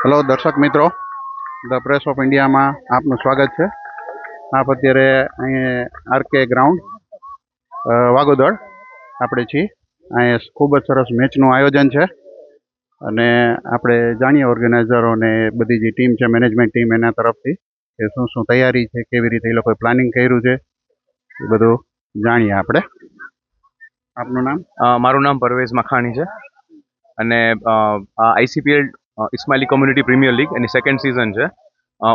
Hello દર્શક મિત્રો, the press of ઇન્ડિયામાં આપનું સ્વાગત છે. આપ અત્યારે અહીં આરકે ગ્રાઉન્ડ વાગોદળ આપણે છીએ. અહીં ખૂબ જ સરસ મેચનું આયોજન છે અને આપણે જાણીએ ઓર્ગેનાઇઝરોને બધી જે ટીમ છે, મેનેજમેન્ટ ટીમ એના તરફથી કે શું શું તૈયારી છે, કેવી રીતે એ લોકોએ પ્લાનિંગ કર્યું છે, એ બધું જાણીએ આપણે. આપનું નામ? મારું નામ પરવેઝ મખાણી છે અને આઈસીપીએલ ઇસ્માઇલી કોમ્યુનિટી પ્રીમિયર લીગ એની સેકન્ડ સિઝન છે.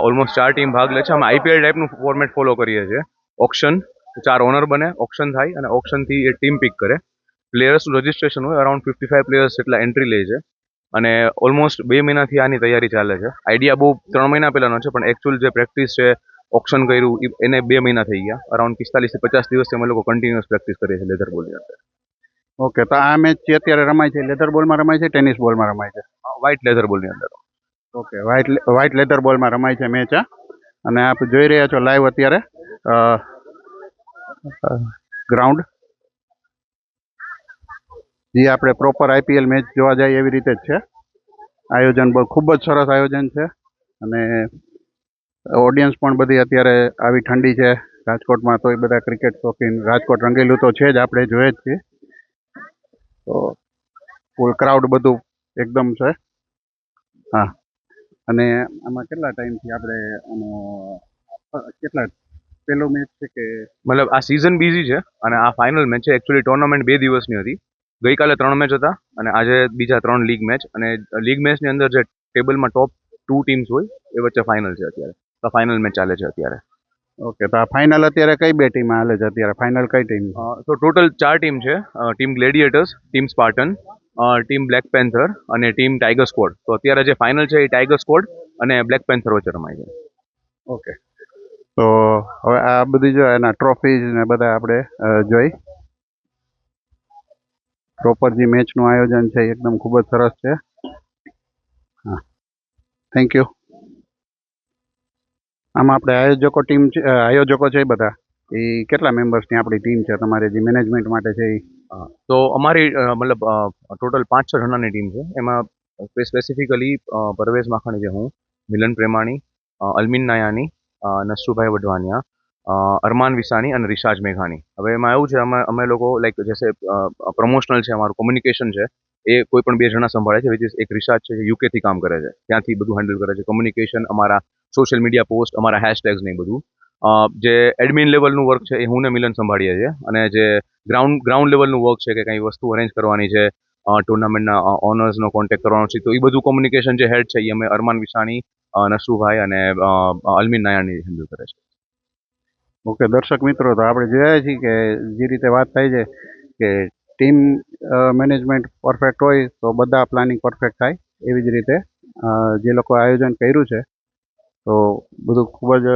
ઓલમોસ્ટ 4 ટીમ ભાગ લે છે. અમે આઈપીએલ ટાઈપનું ફોર્મેટ ફોલો કરીએ છીએ. ઓક્શન, 4 ઓનર બને, ઓક્શન થાય અને ઓક્શનથી એ ટીમ પિક કરે. પ્લેયર્સનું રજિસ્ટ્રેશન હોય, અરાઉન્ડ 55 પ્લેયર્સ જેટલા એન્ટ્રી લે છે અને ઓલમોસ્ટ 2 મહિનાથી આની તૈયારી ચાલે છે. આઈડિયા બહુ 3 મહિના પહેલાનો છે, પણ એકચ્યુઅલ જે પ્રેક્ટિસ છે, ઓક્શન કર્યું એને 2 મહિના થઈ ગયા. અરાઉન્ડ 45 થી 50 દિવસથી અમે લોકો કન્ટિન્યુઅસ પ્રેક્ટિસ કરીએ છીએ લેધર બોલની અંદર. ઓકે, તો આ મેચ જે અત્યારે રમાય છે લેધર બોલમાં રમાય છે, ટેનિસ બોલમાં રમાય છે? વ્હાઇટ લેધર બોલની અંદર. ઓકે, વ્હાઇટ લેધર બોલમાં રમાય છે મેચ. અને આપ જોઈ રહ્યા છો લાઈવ અત્યારે ગ્રાઉન્ડ જે આપણે પ્રોપર આઈપીએલ મેચ જોવા જાય એવી રીતે જ છે. આયોજન ખૂબ જ સરસ આયોજન છે અને ઓડિયન્સ પણ બધી અત્યારે આવી ઠંડી છે રાજકોટમાં, તો એ બધા ક્રિકેટ શોખીન, રાજકોટ રંગેલું તો છે જ, આપણે જોઈએ જ છીએ. તો ફૂલ ક્રાઉડ બધું એકદમ છે. હા, અને આમાં કેટલા ટાઈમથી આપણે કેટલા પહેલો મેચ છે કે મતલબ આ સિઝન બીજી છે અને આ ફાઇનલ મેચ છે. એકચ્યુઅલી ટુર્નામેન્ટ 2 દિવસની હતી. ગઈકાલે 3 મેચ હતા અને આજે બીજા 3 લીગ મેચ. અને લીગ મેચની અંદર જે ટેબલમાં ટોપ 2 ટીમ્સ હોય એ વચ્ચે ફાઇનલ છે અત્યારે. તો ફાઇનલ મેચ ચાલે છે અત્યારે. ઓકે, તો આ ફાઇનલ અત્યારે કઈ બે ટીમ હાલે છે અત્યારે? ફાઇનલ કઈ ટીમ? તો ટોટલ 4 ટીમ છે. Team gladiators, team spartan, team black panther અને ટીમ ટાઈગર સ્ક્વોડ. તો અત્યારે જે ફાઇનલ છે એ ટાઈગર સ્ક્વોડ અને બ્લેક પેન્થર વચ્ચે રમાય છે. ઓકે, તો હવે આ બધી જો એના ટ્રોફીઝ ને બધા આપણે જોઈ. પ્રોપર જે મેચનું આયોજન છે એકદમ ખૂબ જ સરસ છે. હા, થેન્ક યુ. આમાં આપણે આયોજકો છે એ બધા એ કેટલા મેમ્બર્સની આપણી ટીમ છે તમારે જે મેનેજમેન્ટ માટે છે એ? તો અમારી મતલબ ટોટલ 5-6 જણાની ટીમ છે. એમાં સ્પેસિફિકલી પરવેઝ માખણી છે, હું, મિલન પ્રેમાણી, અલમીન નાયાની, નસરુભાઈ વઢવાનિયા, અરમાન વિસાણી અને રિશાજ મેઘાણી. હવે એમાં એવું છે, અમે લોકો લાઈક જેસે પ્રમોશનલ છે, અમારું કોમ્યુનિકેશન છે એ કોઈ પણ 2 જણા સંભાળે છે. વિચ ઇઝ એક રિશાજ છે જે યુકેથી કામ કરે છે, ત્યાંથી બધું હેન્ડલ કરે છે. કોમ્યુનિકેશન, અમારા સોશિયલ મીડિયા પોસ્ટ, અમારા હેશટેગ્સ ને એ બધું. જે એડમિન લેવલનું વર્ક છે એ હું ને મિલન સંભાળીએ છીએ. અને જે ગ્રાઉન્ડ લેવલનું વર્ક છે કે કંઈ વસ્તુ અરેન્જ કરવાની છે, ટુર્નામેન્ટના ઓનર્સનો કોન્ટેક્ટ કરવાનો છે, તો એ બધું કોમ્યુનિકેશન જે હેડ છે એ અમે અરમાન વિસાણી, નસરુભાઈ અને અલમીન નાયાની હેન્ડલ કરે છે. ઓકે દર્શક મિત્રો, તો આપણે જોયા છીએ કે જે રીતે વાત થાય છે કે ટીમ મેનેજમેન્ટ પરફેક્ટ હોય તો બધા પ્લાનિંગ પરફેક્ટ થાય. એવી જ રીતે જે લોકો આયોજન કર્યું છે તો બધું ખૂબ જ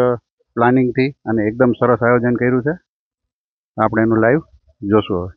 પ્લાનિંગથી અને એકદમ સરસ આયોજન કર્યું છે. આપણે એનું લાઈવ જોશું હવે.